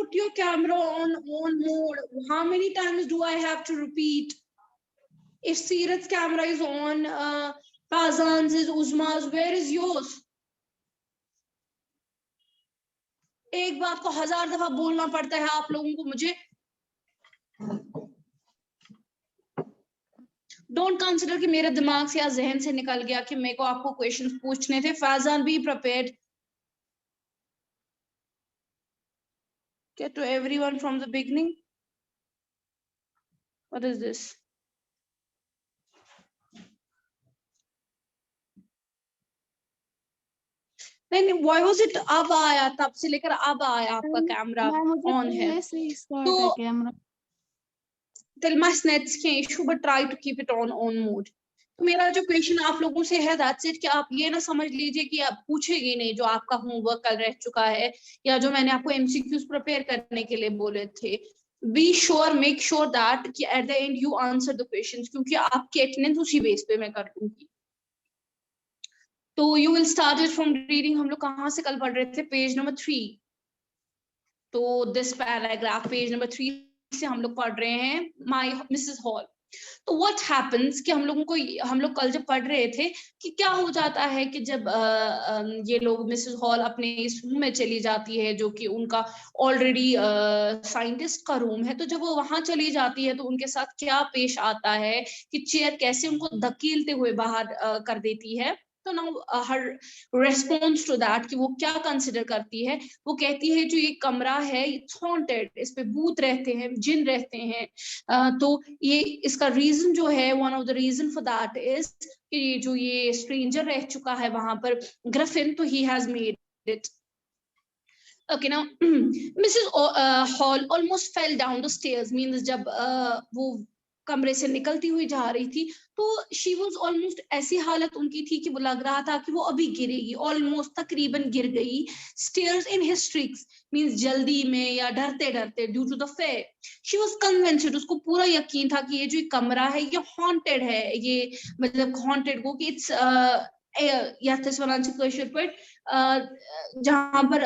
put your camera on mode. How many times do I have to repeat? If Sirat's camera is on, Fazan's is, Uzma's, where is yours? एक बात को 1000 दफा बोलना पड़ता है आप लोगों को मुझे. Don't consider कि मेरे दिमाग से या जहन से निकल गया कि मेरे को आपको क्वेश्चंस पूछने थे. Fazan, be prepared. Get to everyone from the beginning. What is this? नहीं, why was it अब आया, तब से लेकर अब आया आपका कैमरा ऑन है. तो कैमरा Tilma's nets के issue, but try to keep it on mode. तो मेरा जो क्वेश्चन आप लोगों से है that's it, कि आप ये ना समझ लीजिए कि आप पूछेगी नहीं जो आपका होमवर्क कल रह चुका है या जो मैंने आपको MCQs प्रिपेयर करने के लिए बोले थे. Be sure, make sure that कि at the end you answer the questions, क्योंकि आपकी अटेंडेंस उसी बेस पे मैं कर दूंगी. तो you will start it from reading. हम लोग कहाँ से कल पढ़ रहे थे? Page number 3. तो this paragraph पेज नंबर 3 से हम लोग पढ़ रहे हैं my Mrs. Hall. तो what happens कि हम लोग कल जब पढ़ रहे थे कि क्या हो जाता है कि जब ये लोग मिसेस हॉल अपने इस रूम में चली जाती है जो कि उनका ऑलरेडी साइंटिस्ट का रूम है. तो जब वो वहां चली जाती है तो उनके साथ क्या पेश आता है कि चेयर कैसे उनको धकेलते हुए बाहर कर देती है. तो now her response to that कि वो क्या कंसिडर करती है, वो कहती है जो ये कमरा है it's haunted, इस पे भूत रहते हैं, जिन रहते हैं. तो ये इसका रीजन जो है, one of the reason for that is कि जो ये स्ट्रेंजर रह चुका है वहां पर ग्रिफिन, तो he has made it. Okay, now Mrs. Hall almost fell down the stairs, means जब वो कमरे से निकलती हुई जा रही थी तो she was almost, ऐसी हालत उनकी थी कि वो लग रहा था कि वो अभी गिरेगी. almost तकरीबन गिर गई. stairs in hysterics means जल्दी में या डरते डरते due to the fear. she was convinced, उसको पूरा यकीन था कि ये जो कमरा है ये haunted है. ये मतलब haunted को कि it's जहां पर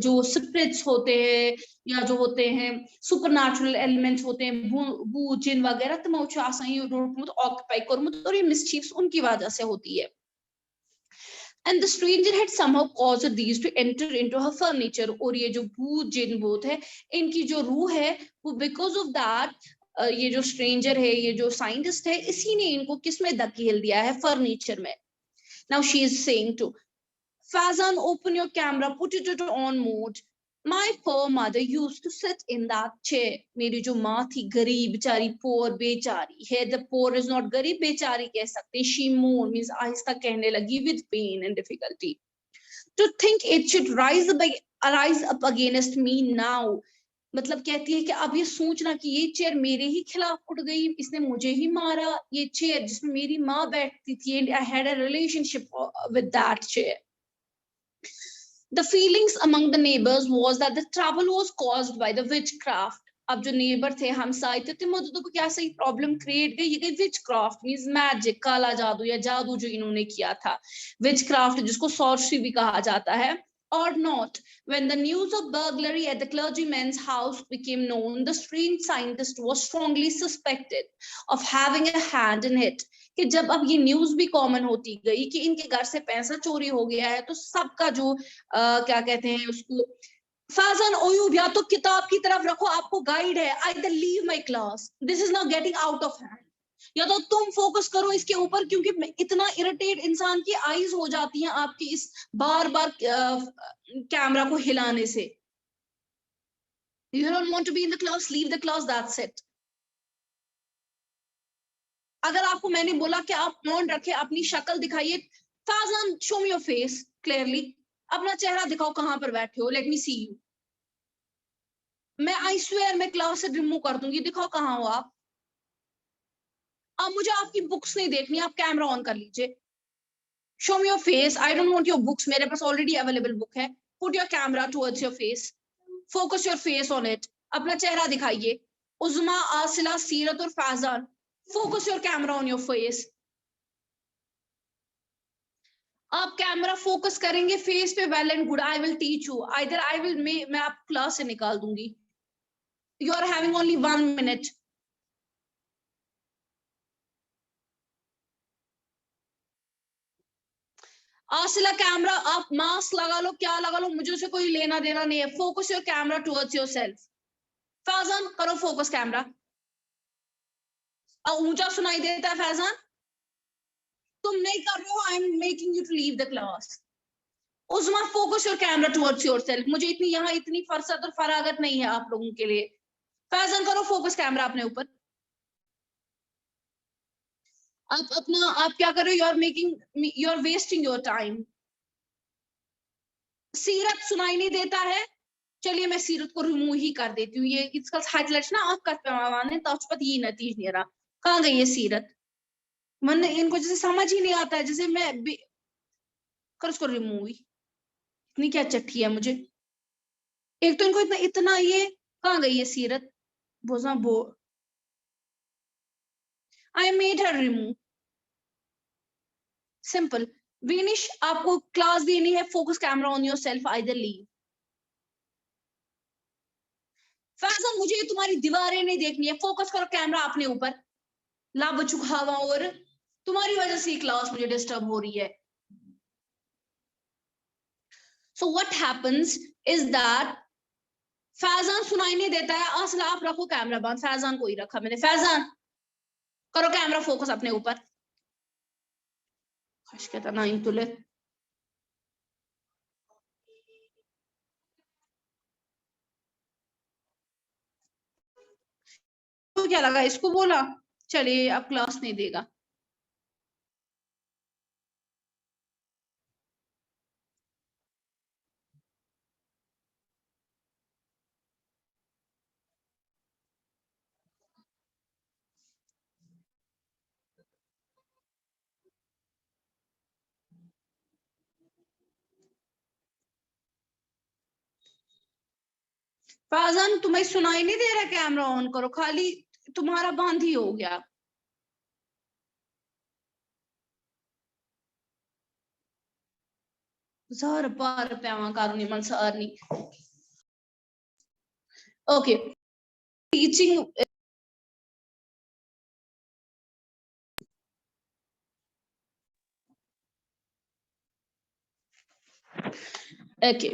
जो स्पिरिट्स होते हैं या जो होते हैं सुपरनैचुरल एलिमेंट्स होते हैं, भूत जिन वगैरह, तमौच आसान ये रोटमुत ऑक्युपाई करमुत और ये मिसचीफ्स उनकी वजह से होती है. And the stranger had somehow caused these to enter into her furniture. और ये जो भूत जिन भूत है इनकी जो रूह है वो because of that ये जो स्ट्रेंजर है, ये जो साइंटिस्ट है, इसी ने इनको किसमें धकेल दिया है? फर्नीचर में. Now she is saying to Fazan, open your camera, put it on mode. My poor mother used to sit in that chair. मेरी जो माँ थी गरीब बेचारी, poor बेचारी है. The poor is not गरीब, बेचारी कह सकते. She moaned, means आहिस्ता कहने लगी with pain and difficulty. To think it should rise up against me now. मतलब कहती है कि अब ये सोचना कि ये चेयर मेरे ही खिलाफ उठ गई, इसने मुझे ही मारा. ये चेयर जिसमें मेरी माँ बैठती थी, and I had a relationship with that chair. The feelings among the neighbors was that the trouble was caused by the witchcraft. अब जो नेबर थे हमसाए थे तो को क्या सही प्रॉब्लम क्रिएट गई? ये गई विचक्राफ्ट, मींस मैजिक, काला जादू या जादू जो इन्होंने किया था. विचक्राफ्ट जिसको सॉर्सरी भी कहा जाता है. Or not. When the news of burglary at the clergyman's house became known, the strange scientist was strongly suspected of having a hand in it. कि जब अब ये न्यूज भी कॉमन होती गई कि इनके घर से पैसा चोरी हो गया है, तो सबका जो क्या कहते हैं उसको, फाजन ओयूब, या तो किताब की तरफ रखो, आपको गाइड है. either leave my class, this is now getting out of hand. या तो तुम फोकस करो इसके ऊपर, क्योंकि इतना इरिटेट इंसान की आईज हो जाती हैं आपकी इस बार बार कैमरा को हिलाने से. You don't want to be in the class, leave the class, that's it. अगर आपको मैंने बोला कि आप मौन रखे, अपनी शक्ल दिखाइए. फाजन, show me your face clearly. अपना चेहरा दिखाओ, कहां पर बैठे हो, let me see you. मैं आई स्वेयर मैं क्लास से रिमूव कर दूंगी, दिखाओ कहां हो आप. अब मुझे आपकी बुक्स नहीं देखनी, आप कैमरा ऑन कर लीजिए. Show me your face. I don't want your books. मेरे पास already available book है. Put your camera towards your face. Focus your face on it. अपना चेहरा दिखाइए. उज़मा, आसिला, सीरत और Faizan. Focus your camera on your face. आप camera focus करेंगे face पे, well and good, I will teach you, either I will, मैं आप क्लास से निकाल दूंगी। You are having only 1 minute। Asila camera, आप मास्क लगा लो, क्या लगा लो, मुझे उसे कोई लेना देना नहीं है। Focus your camera towards yourself. Faizan करो फोकस कैमरा। ऊंचा सुनाई देता है फैजान? तुम नहीं कर रहे हो, I am making you to leave the class. Uzma focus your camera towards yourself. मुझे इतनी यहाँ इतनी फरसत और फरागत नहीं है आप लोगों के लिए। फैजान करो फोकस कैमरा अपने ऊपर। आप अपना, आप क्या कर रहे हो? You are making, you are wasting your time. Seerat सुनाई नहीं देता है? चलिए मैं सीरत को रिमूव ही कर देती हूँ। ये इसका हाइलाइट्स ना आप कर पावाने ताउचपत ये नतीज नहीं रहा। कहाँ गई है सीरत? मन इनको जैसे समझ ही नहीं आता है, जैसे मैं कर उसको रिमूव ही। इतनी क्या चट्टी है मुझे। एक तो इनको इतना इतना ये, कहाँ गई है सीरत? बोझा बो, I made her remove. Simple. Binish आपको क्लास देनी है, focus camera on yourself, either leave. Faisal मुझे तुम्हारी दीवारें नहीं देखनी है, फोकस करो कैमरा अपने ऊपर। लाभ चुकावा, और तुम्हारी वजह से क्लास मुझे डिस्टर्ब हो रही है। So what happens is that Faizan सुनाई नहीं देता है। असला आप रखो कैमरा बंद। फैजान को ही रखा मैंने। फैजान करो कैमरा फोकस अपने ऊपर। खश कहता ना इन तुले। तो क्या लगा इसको बोला? चलिए अब क्लास नहीं देगा। फैजान तुम्हें सुनाई नहीं दे रहा? कैमरा ऑन करो, खाली तुम्हारा बंद ही हो गया। जहर पार प्यावा कारुनी मन सरनी। Okay, teaching. Okay,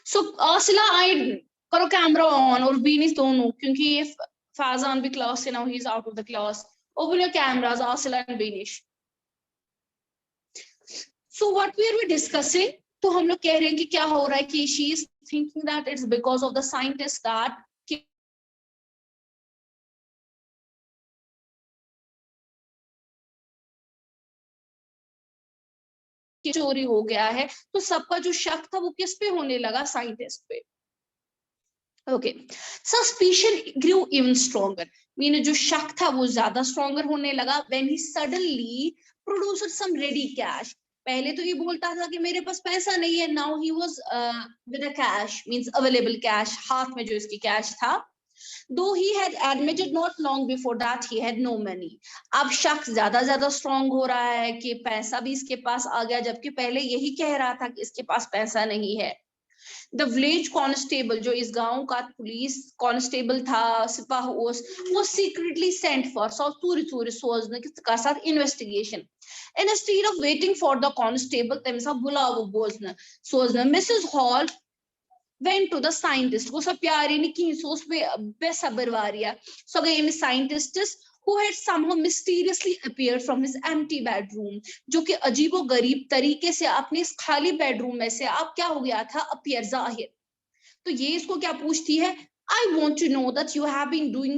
so Asila आई करो कैमरा ऑन, और बीनिस दोनों, क्योंकि ये फैजान भी क्लास से, now he is out of the class. Open your cameras Asila and Binish. So what we are discussing, तो हम लोग कह रहे हैं कि क्या हो रहा है कि she is thinking that it's because of the scientist that चोरी हो गया है। तो सबका जो शक था वो किस पे होने लगा? साइंटिस्ट पे। Okay, suspicion grew even stronger, mean जो शक था वो ज्यादा स्ट्रॉन्गर होने लगा when he suddenly produced some ready cash. पहले तो ये बोलता था कि मेरे पास पैसा नहीं है, now he was with a cash, means available cash, हाथ में जो इसकी कैश था। Though he had admitted not long before that he had no money. अब शख्स ज्यादा स्ट्रॉन्ग हो रहा है कि पैसा भी इसके पास आ गया, जबकि पहले यही कह रहा था कि इसके पास पैसा नहीं है। द विलेज कॉन्स्टेबल, जो इस गांव का पुलिस कॉन्स्टेबल था, सिपाहोस, वो सीक्रेटली सेंट फॉर चोरी सोचने के साथ investigation. Instead of waiting for the constable, तमिसा बुलावो बोझना सोचना, Mrs. Hall went to the scientist. वो सब प्यारी निकी सोच पे बेसबर वारिया। So गए में scientists who had somehow mysteriously appeared from his empty bedroom, जो कि अजीबोगरीब तरीके से अपने इस खाली बेडरूम में से अब क्या हो गया था, अपीयर जाहिर। तो ये इसको क्या पूछती है? I want to know that you have been doing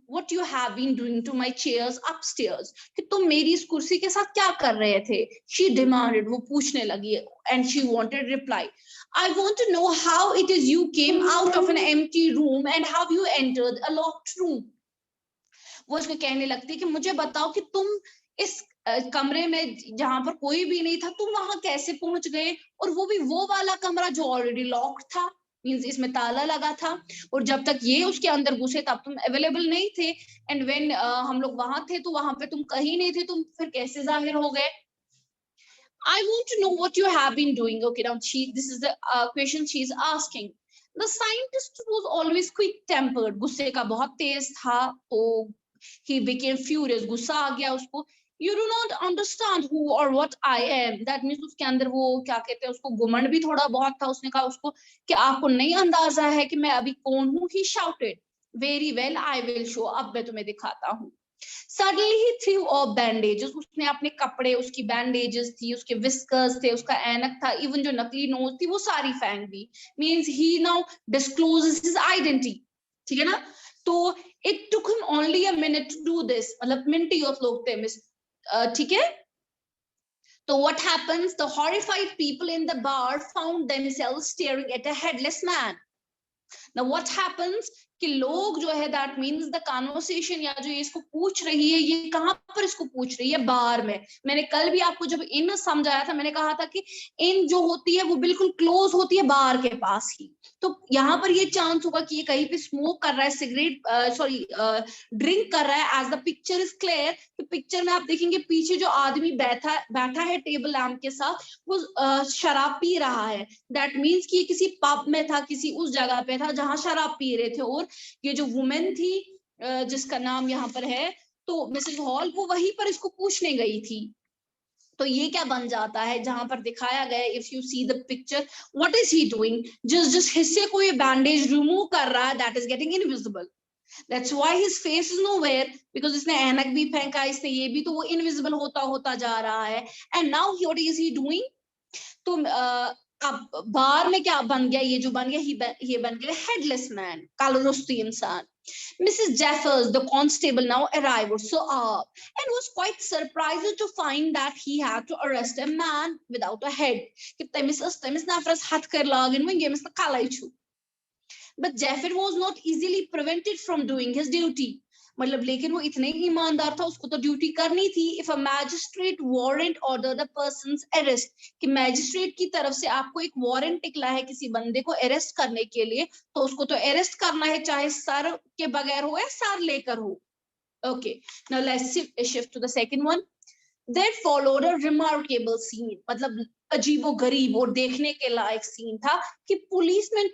what you have been doing to my chairs upstairs. कि तुम मेरी इस कुर्सी के साथ क्या कर रहे थे? She demanded, वो पूछने लगी, and she wanted reply. I want to know how it is you came out of an empty room and how you entered a locked room. वो उसको कहने लगती कि मुझे बताओ कि तुम इस कमरे में जहां पर कोई भी नहीं था, तुम वहां कैसे पहुंच गए, और वो भी वो वाला कमरा जो ऑलरेडी लॉक्ड था। मींस इसमें ताला लगा था, और जब तक ये उसके अंदर घुसे तब तुम अवेलेबल नहीं थे, एंड व्हेन हम लोग वहां थे तो वहां पे तुम कहीं नहीं थे, तुम फिर कैसे जाहिर हो गए? I want to know what you have been doing. Okay, now this is the question she is asking. The scientist was always quick tempered. गुस्से का बहुत तेज था, तो he became furious. गुस्सा आ गया उसको. You do not understand who or what I am. That means उसके अंदर वो क्या कहते हैं, उसको घमंड भी थोड़ा बहुत था. उसने कहा उसको कि आपको नहीं अंदाजा है कि मैं अभी कौन हूँ. He shouted. Very well, I will show. अब मैं तुम्हें दिखाता हूँ. Suddenly he threw off bandages. उसने अपने कपड़े, उसकी bandages थी, उसके whiskers थे, उसका ऐनक था, even जो नकली नोज थी वो सारी फेंक दी. Means he now discloses his identity. ठीक है ना? तो it took him only a minute to do this. मतलब मिनट ही लोग थे मिस. ठीक है? So what happens? The horrified people in the bar found themselves staring at a headless man. Now what happens कि लोग जो है, दैट मीन्स द कन्वर्सेशन, या जो ये इसको पूछ रही है, ये कहाँ पर इसको पूछ रही है? बार में. मैंने कल भी आपको जब इन समझाया था, मैंने कहा था कि इन जो होती है वो बिल्कुल क्लोज होती है बार के पास ही. तो यहाँ पर ये चांस होगा कि ये कहीं पे स्मोक कर रहा है, सिगरेट सॉरी ड्रिंक कर रहा है. As the picture is clear, तो पिक्चर में आप देखेंगे पीछे जो आदमी बैठा है टेबल लैम्प के साथ, वो शराब पी रहा है. दैट मीन्स कि ये किसी पब में था, किसी उस जगह पे था जहां शराब पी रहे थे. और ये जो वुमेन थी जिसका नाम यहाँ पर है, तो मिसेस हॉल, वो वहीं पर इसको पूछने गई थी. तो ये क्या बन जाता है, जहां पर दिखाया गया, if you see the picture, what is he doing? जिस हिस्से को ये बैंडेज रिमूव कर रहा है, that is getting invisible. That's why his face is nowhere, because इसने ऐनक भी फेंका, इसने ये भी, तो वो इनविजिबल होता होता जा रहा है. And now what is he doing? तो अब बार में क्या बन गया, ये जो बन गया, ये बन गया हेडलेस मैन, कालरुस्ती इंसान. Mrs. Jeffers, the constable, now arrived so and was quite surprised to find that he had to arrest a man without a head. कि तमिस नफरस हाथ कर लागन वन गेमस कालाई छु. But Jaffer was not easily prevented from doing his duty. मतलब लेकिन वो इतने ईमानदार था, उसको तो ड्यूटी करनी थी. If a magistrate warrant order the persons arrest, कि मैजिस्ट्रेट की तरफ से आपको एक वारंट निकला है किसी बंदे को अरेस्ट करने के लिए, तो उसको तो अरेस्ट करना है, चाहे सर के बगैर हो या सर लेकर हो. Okay, now let's shift to the second one. There followed a remarkable scene. मतलब अजीबो-गरीब और देखने के लायक सीन था कि policeman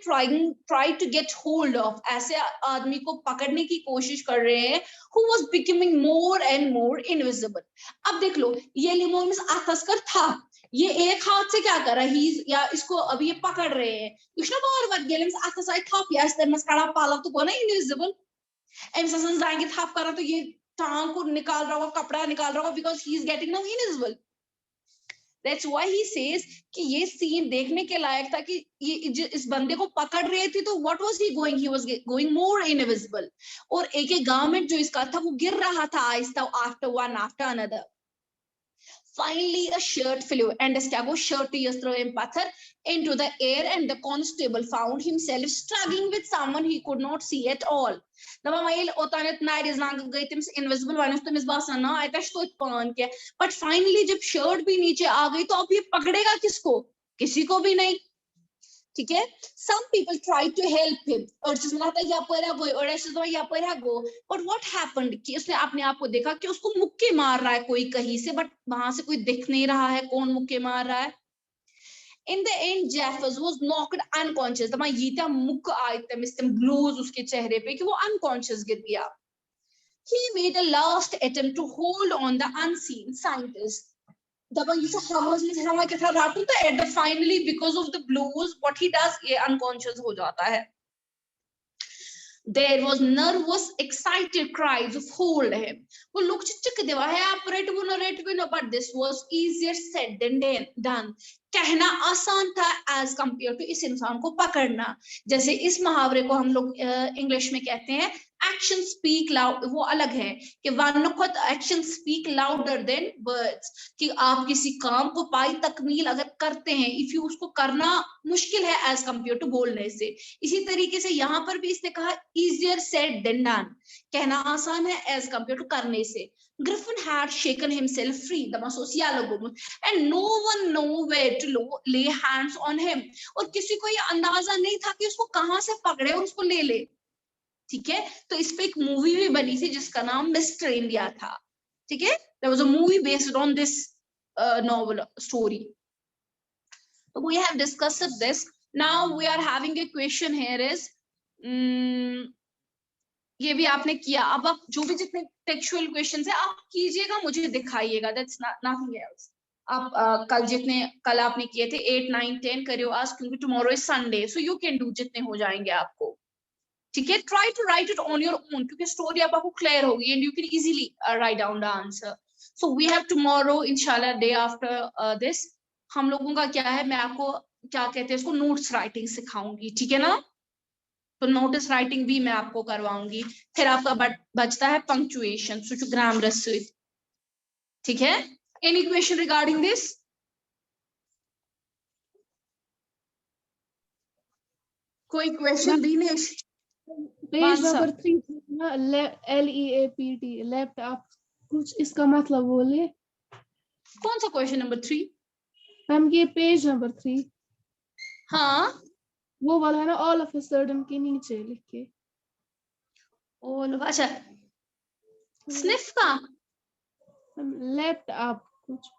trying to get hold of, ऐसे आदमी को पकड़ने की कोशिश कर रहे हैं, who was becoming more and more invisible. अब देख लो, ये लिमोनिस आतस्कर था, ये एक हाथ से क्या कर रहा है, या इसको अभी ये पकड़ रहे हैं, इसने बार-बार गेलिम्स आतसाई थाप या इस तरह मस्कड़ा पाला तो कोना इनविजिबल. एमसन जाएंगे थाप कर रहा, तो ये टांग को निकाल रहा होगा, कपड़ा निकाल रहा होगा, because he is getting now invisible. That's why he says कि ये सीन देखने के लायक था कि ये इस बंदे को पकड़ रहे थे, तो what was he going? He was going more invisible. और एक गारमेंट जो इसका था वो गिर रहा था आहिस्ता, after one after another. Finally, a shirt flew, and Escago shirt thrown pathar into the air, and the constable found himself struggling with someone he could not see at all. Invisible but finally जब shirt भी नीचे आ गई, तो अब ये पकड़ेगा किसको? किसी को भी नहीं. ठीक है? Some people tried to help him. और जिसमें आता है या पर गो, और ऐसे तो या पर गो. But what happened? कि उसने अपने आप को देखा कि उसको मुक्के मार रहा है कोई कहीं से, but वहां से कोई दिख नहीं रहा है कौन मुक्के मार रहा है. In the end, Jeffers was knocked unconscious. तब ये क्या मुक्क आए थे, मिस्टर ब्लूज उसके चेहरे पे कि वो unconscious गिर गया. He made a last attempt to hold on the unseen scientist. Finally, because of the blues, what he does, ये unconscious हो जाता है. There was nervous, excited cries of hold him. वो लोग चिच्चिक देवा है आप रेट वो ना, but this was easier said than done. कहना आसान था as compared to इस इंसान को पकड़ना. जैसे इस मुहावरे को हम लोग इंग्लिश में कहते हैं एक्शन स्पीक लाउड, वो अलग है कि वन खुद action speak louder than words, कि आप किसी काम को पाई तकमील अगर करते हैं, इफ यू उसको करना मुश्किल है एज कंपेयर टू बोलने से। इसी तरीके से यहाँ पर भी इसने कहा इजियर सेड देन डन, कहना आसान है एज कंपेयर टू करने से। Griffin had shaken himself free, the sociologue, and no one knew where to lay hands on him. और किसी को ये अंदाजा नहीं था कि उसको कहाँ से पकड़े और उसको ले ले। ठीक है, तो इस पे एक मूवी भी बनी थी जिसका नाम मिस्टर इंडिया था। ठीक है, there was a movie based on this novel story. So we have discussed this. Now we are having a question here is ये भी आपने किया, अब आप जो भी जितने टेक्सचुअल क्वेश्चंस है आप कीजिएगा, मुझे दिखाइएगा, दैट्स नथिंग एल्स। आप कल आपने किए थे 8, 9, 10 करियो आज, क्योंकि tomorrow is Sunday, so you can do जितने हो जाएंगे आपको। ठीक है, try to write it on your own, क्योंकि स्टोरी अब आपको क्लियर होगी and you can easily write down the answer. So we have tomorrow इंशाल्लाह डे आफ्टर दिस, हम लोगों का क्या है, मैं आपको क्या कहते हैं इसको, नोट्स राइटिंग सिखाऊंगी। ठीक है ना, तो नोटिस राइटिंग भी मैं आपको करवाऊंगी। फिर आपका बचता है पंक्चुएशन, ग्रामर से। ठीक है, एनी क्वेश्चन रिगार्डिंग दिस? कोई क्वेश्चन दिनेश? पेज नंबर 3 ना, LEAPT, लेफ्ट, आप कुछ इसका मतलब बोले। कौन सा क्वेश्चन नंबर 3? मैम ये पेज नंबर 3, हाँ वो वाला है ना, ऑल ऑफ अ सडन के नीचे लिख के। अच्छा, स्निफ का लेफ्ट अप कुछ,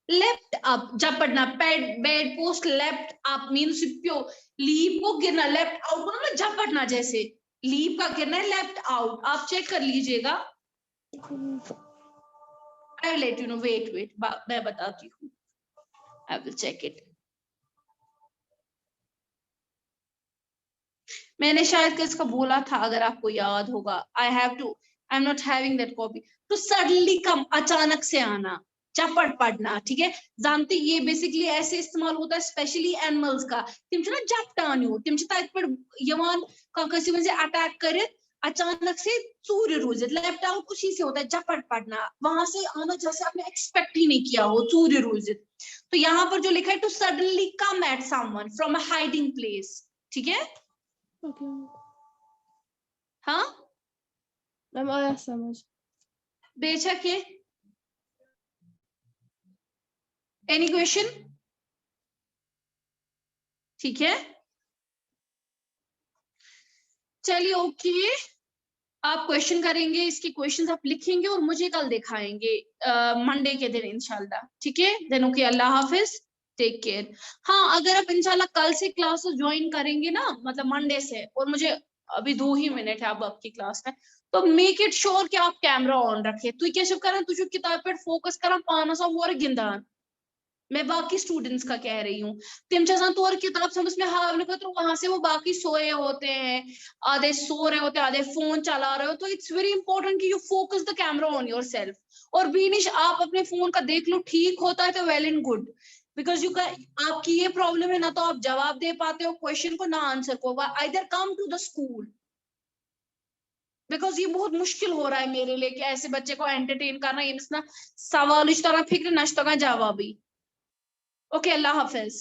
लेफ्ट अप जब पढ़ना, bed post left up means प्यो, लीप को गिरना, लेफ्ट आउट को ना जब पढ़ना, जैसे लीप का गिरना है लेफ्ट आउट, आप चेक कर लीजिएगा। I let you know, wait मैं बताती हूँ, आई विल चेक इट। मैंने शायद किसका बोला था, अगर आपको याद होगा, I am not having that copy. तो सडनली कम, अचानक से आना, चपट पड़ना। ठीक है, जानते ये बेसिकली ऐसे इस्तेमाल होता है स्पेशली एनिमल्स का, तिम छ ना जपटान यू, तिम छ तत पे यवान कंकसी में से अटैक करे, अचानक से चूर रोजित, लेफ्ट आउट उसी से होता है, झपट पड़ना, वहां से आना जैसे आपने एक्सपेक्ट ही नहीं किया हो, चूर रोजित। तो यहाँ पर जो लिखा है, to suddenly come at someone from a hiding place. ठीक है, हाँ मैम आया समझ, बेशक है। Any question? ठीक है, चलिए ओके, आप क्वेश्चन करेंगे, इसके क्वेश्चंस आप लिखेंगे और मुझे कल दिखाएंगे मंडे के दिन इंशाल्लाह। ठीक है, देन ओके, अल्लाह हाफिज, टेक केयर। हाँ, अगर आप इंशाल्लाह कल से क्लासेस ज्वाइन करेंगे ना, मतलब मंडे से, और मुझे अभी 2 ही मिनट है अब आपकी क्लास में, तो मेक इट श्योर कि आप कैमरा ऑन रखें। तु क्या कर, तुझे किताब पर फोकस कर, पानस और गिंदान, मैं बाकी स्टूडेंट्स का कह रही हूँ, तिम तौर किताब समझ में हावने को, तो वहां से वो बाकी सोए होते हैं, आधे सो रहे होते हैं, आधे फोन चला रहे हो, तो इट्स वेरी इंपॉर्टेंट कि you focus the camera on your self. और बीनिश आप अपने फोन का देख लो, ठीक होता है तो well and good, because you आपकी ये प्रॉब्लम है ना, तो आप जवाब दे पाते हो क्वेश्चन को ना आंसर को, either come to the school, because ये बहुत मुश्किल हो रहा है मेरे लिए कि ऐसे बच्चे को एंटरटेन करना, ये ना सवाल इस तरह फिक्र नश्ता का जवाब ही। ओके, अल्लाह हाफिज।